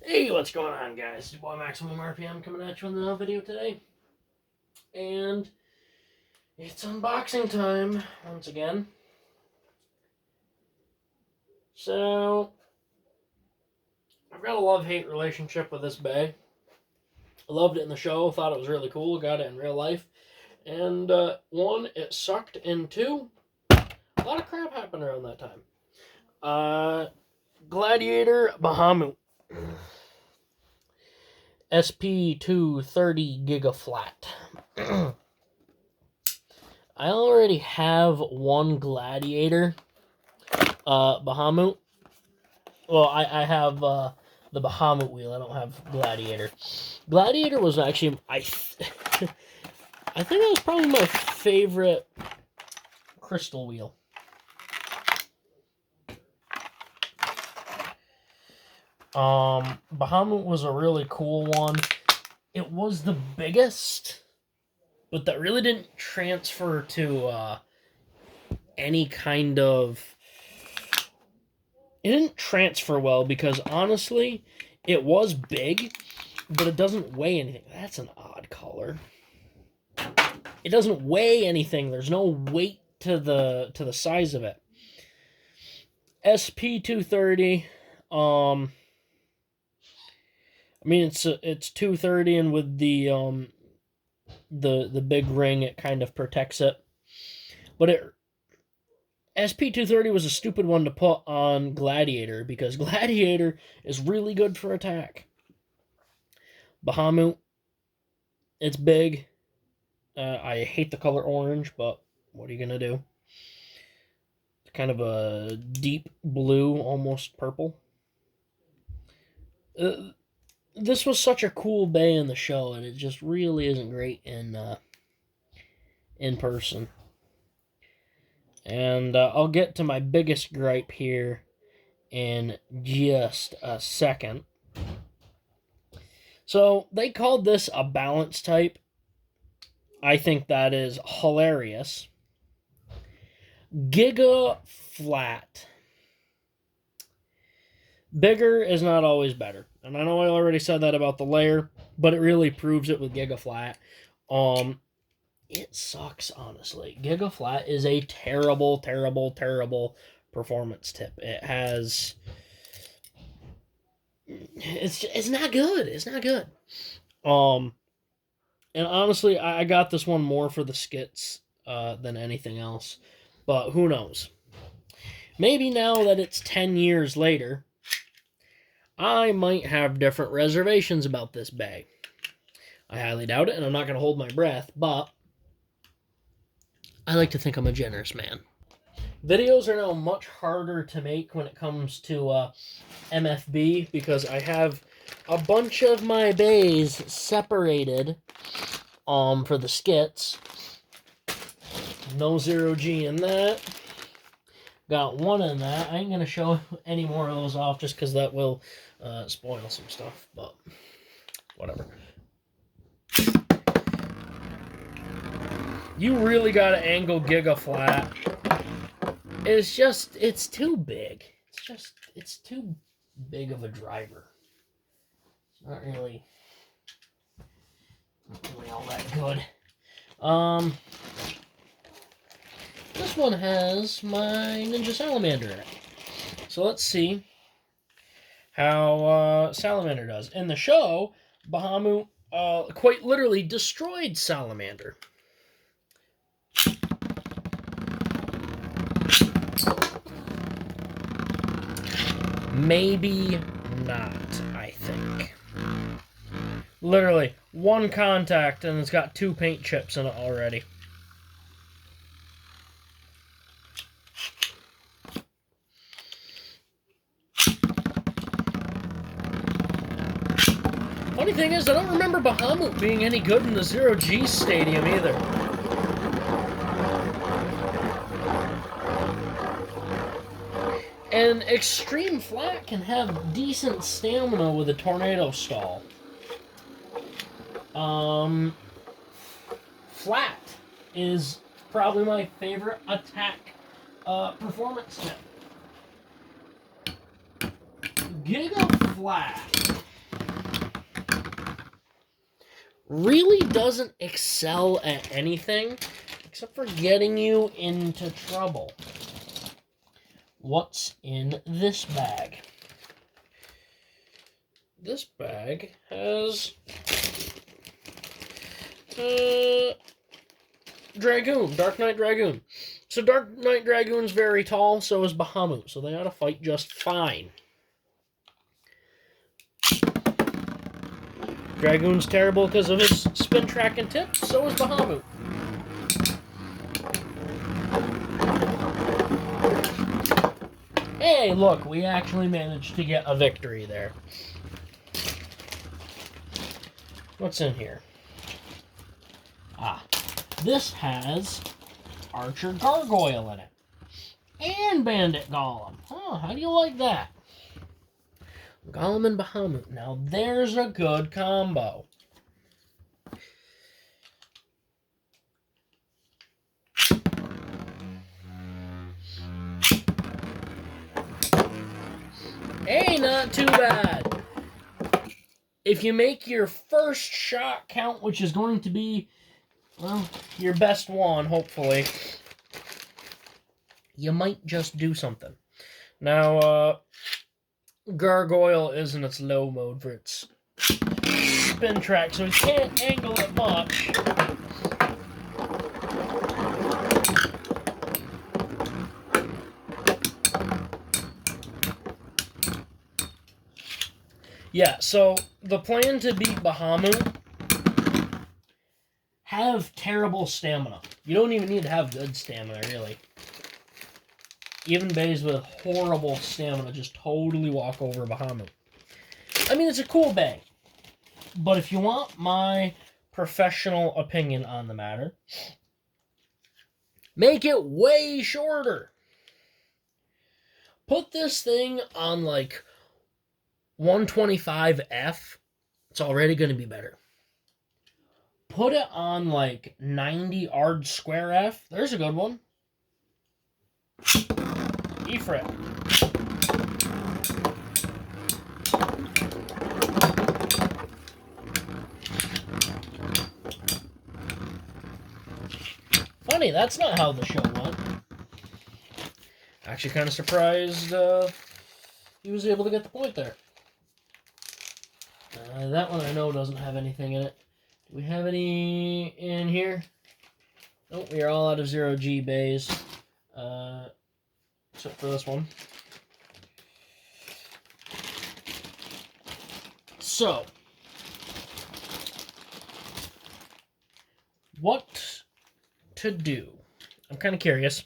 Hey, what's going on, guys? It's your boy Maximum RPM coming at you with another video today. And it's unboxing time once again. So, I've got a love-hate relationship with this bag. I loved it in the show, thought it was really cool, got it in real life. And one, it sucked, and two, a lot of crap happened around that time. Gladiator Bahamut. SP230 Gigaflat. I already have one Gladiator Bahamut. Well, I have the Bahamut wheel. I don't have Gladiator. Gladiator was actually I think that was probably my favorite crystal wheel. Bahamut was a really cool one. It was the biggest, but that really didn't transfer to any kind of... It didn't transfer well because, honestly, it was big, but it doesn't weigh anything. That's an odd color. It doesn't weigh anything. There's no weight to the size of it. SP230, I mean, it's 230, and with the big ring, it kind of protects it. But SP230 was a stupid one to put on Gladiator, because Gladiator is really good for attack. Bahamut, it's big. I hate the color orange, but what are you gonna do? It's kind of a deep blue, almost purple. This was such a cool bay in the show, and it just really isn't great in person. And I'll get to my biggest gripe here in just a second. So, they called this a balance type. I think that is hilarious. Giga Flat. Bigger is not always better. And I know I already said that about the layer, but it really proves it with Giga Flat. It sucks, honestly. Giga Flat is a terrible, terrible, terrible performance tip. It has... It's not good. It's not good. And honestly, I got this one more for the skits than anything else. But who knows? Maybe now that it's 10 years later, I might have different reservations about this bag. I highly doubt it, and I'm not going to hold my breath, but I like to think I'm a generous man. Videos are now much harder to make when it comes to MFB, because I have a bunch of my bays separated for the skits. No 0G in that. Got one in that. I ain't going to show any more of those off just because that will spoil some stuff, but whatever. You really got to angle Giga Flat. It's too big. It's too big of a driver. It's not really all that good. This one has my Ninja Salamander in it. So let's see how Salamander does. In the show, Bahamut quite literally destroyed Salamander. Maybe not, I think. Literally, one contact and it's got 2 paint chips in it already. Funny thing is, I don't remember Bahamut being any good in the 0G stadium either. And Extreme Flat can have decent stamina with a tornado stall. Flat is probably my favorite attack performance tip. Giga Flat really doesn't excel at anything except for getting you into trouble. What's in this bag? This bag has Dragoon, Dark Knight Dragoon. So Dark Knight Dragoon's very tall, so is Bahamut, so they ought to fight just fine. Dragoon's terrible because of his spin track and tip, so is Bahamut. Hey, look, we actually managed to get a victory there. What's in here? Ah, this has Archer Gargoyle in it. And Bandit Golem. Huh, how do you like that? Golem and Bahamut. Now there's a good combo. Hey, not too bad. If you make your first shot count, which is going to be, well, your best one, hopefully, you might just do something. Now, Gargoyle is in its low mode for its spin track, so we can't angle it much. Yeah, so the plan to beat Bahamut, have terrible stamina. You don't even need to have good stamina, really. Even bays with horrible stamina just totally walk over Bahamut. I mean, it's a cool bay. But if you want my professional opinion on the matter, make it way shorter. Put this thing on, like, 125F. It's already going to be better. Put it on, like, 90 ARD square F. There's a good one. E-fret. Funny, that's not how the show went. Actually kind of surprised he was able to get the point there. That one I know doesn't have anything in it. Do we have any in here? Nope, we are all out of 0G bays. Except for this one. So, what to do? I'm kind of curious.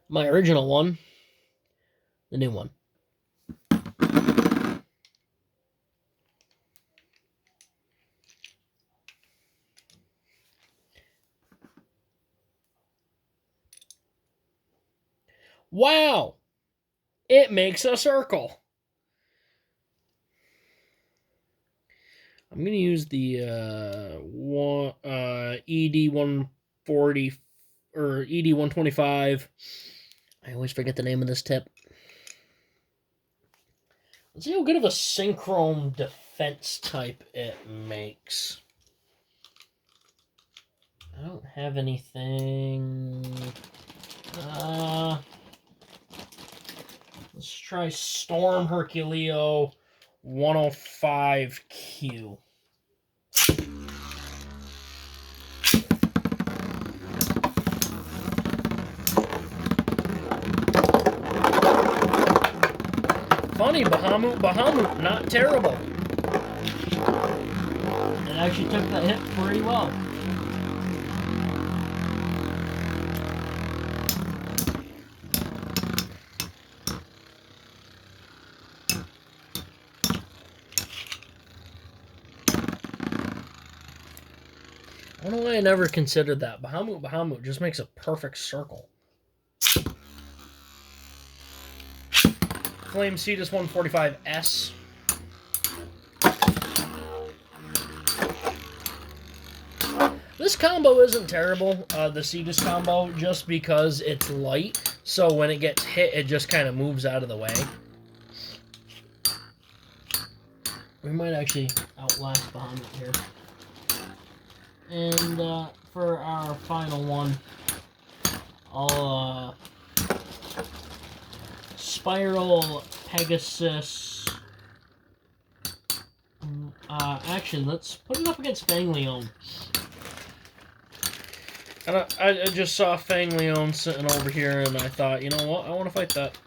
My original one, the new one. Wow! It makes a circle. I'm going to use the ED140 or ED125. I always forget the name of this tip. Let's see how good of a synchrone defense type it makes. I don't have anything. Let's try Storm Herculeo 105Q. Funny, Bahamut, not terrible. It actually took that hit pretty well. I don't know why I never considered that. Bahamut just makes a perfect circle. Flame Cetus 145S. This combo isn't terrible, the Cetus combo, just because it's light, so when it gets hit, it just kind of moves out of the way. We might actually outlast Bahamut here. And for our final one, I'll Spiral Pegasus. Actually, let's put it up against Fang Leon. And I just saw Fang Leon sitting over here, and I thought, you know what, I want to fight that.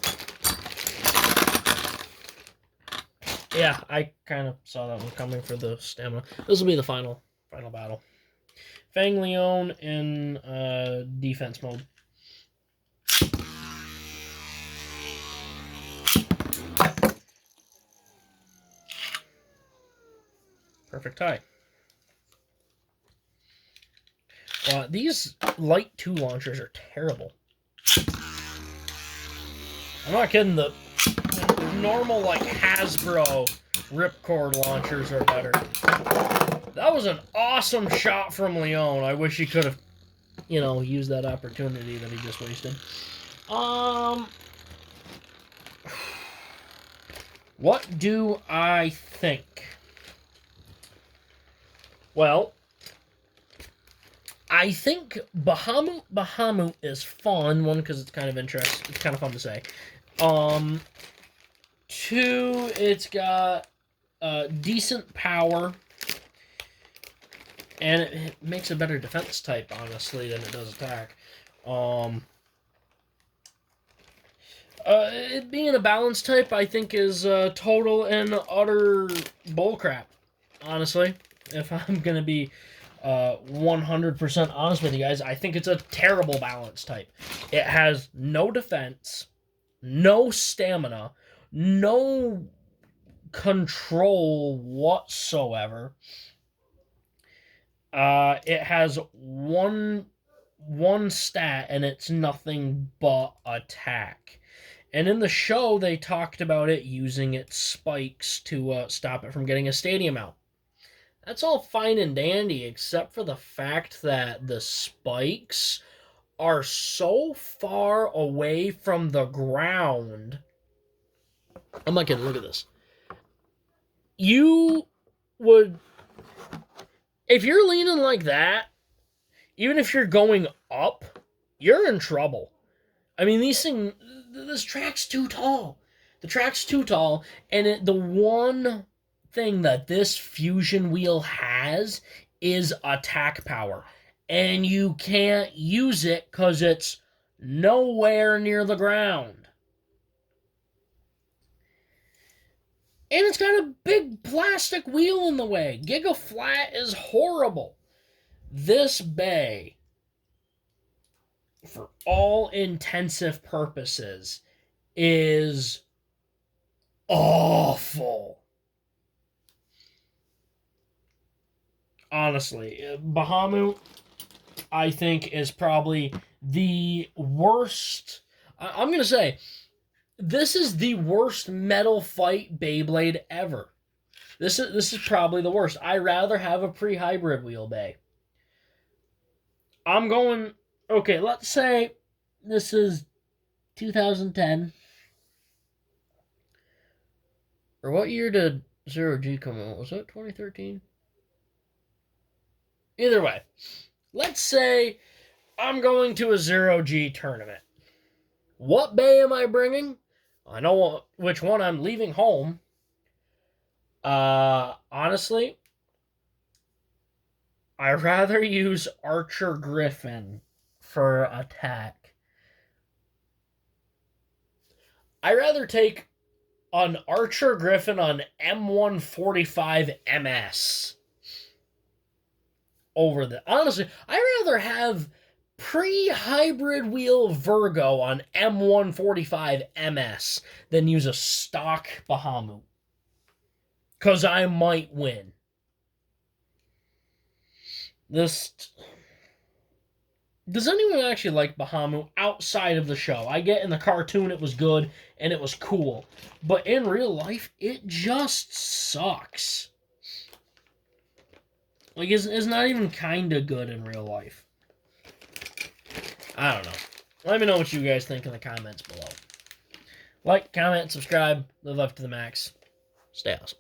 Yeah, I kind of saw that one coming for the stamina. This will be the final battle. Fang Leon in defense mode. Perfect tie. These Light 2 launchers are terrible. I'm not kidding, the normal, like, Hasbro Ripcord launchers are better. That was an awesome shot from Leon. I wish he could have, you know, used that opportunity that he just wasted. What do I think? Well, I think Bahamut is fun. One, because it's kind of interesting. It's kind of fun to say. Two, it's got decent power. And it makes a better defense type, honestly, than it does attack. It being a balance type, I think, is total and utter bullcrap, honestly. If I'm going to be 100% honest with you guys, I think it's a terrible balance type. It has no defense, no stamina, no control whatsoever. It has one stat, and it's nothing but attack. And in the show, they talked about it using its spikes to stop it from getting a stadium out. That's all fine and dandy, except for the fact that the spikes are so far away from the ground. I'm not kidding, look at this. You would... If you're leaning like that, even if you're going up, you're in trouble. I mean, this track's too tall. The track's too tall, and the one thing that this fusion wheel has is attack power. And you can't use it because it's nowhere near the ground. And it's got a big plastic wheel in the way. Giga Flat is horrible. This bay, for all intensive purposes, is awful. Honestly, Bahamut, I think, is probably the worst. I'm going to say, this is the worst Metal Fight Beyblade ever. This is probably the worst. I'd rather have a pre-hybrid wheel bay. I'm going... Okay, let's say this is 2010. Or what year did Zero G come out? Was that 2013? Either way, let's say I'm going to a Zero G tournament. What bay am I bringing? I know which one I'm leaving home. Honestly, I'd rather use Archer Griffin for attack. I'd rather take an Archer Griffin on M145 MS over the... Honestly, I'd rather have pre-hybrid wheel Virgo on M145 MS than use a stock Bahamut. Because I might win. Does anyone actually like Bahamut outside of the show? I get in the cartoon it was good and it was cool. But in real life, it just sucks. Like, is not even kind of good in real life. I don't know. Let me know what you guys think in the comments below. Like, comment, subscribe, live life to the max. Stay awesome.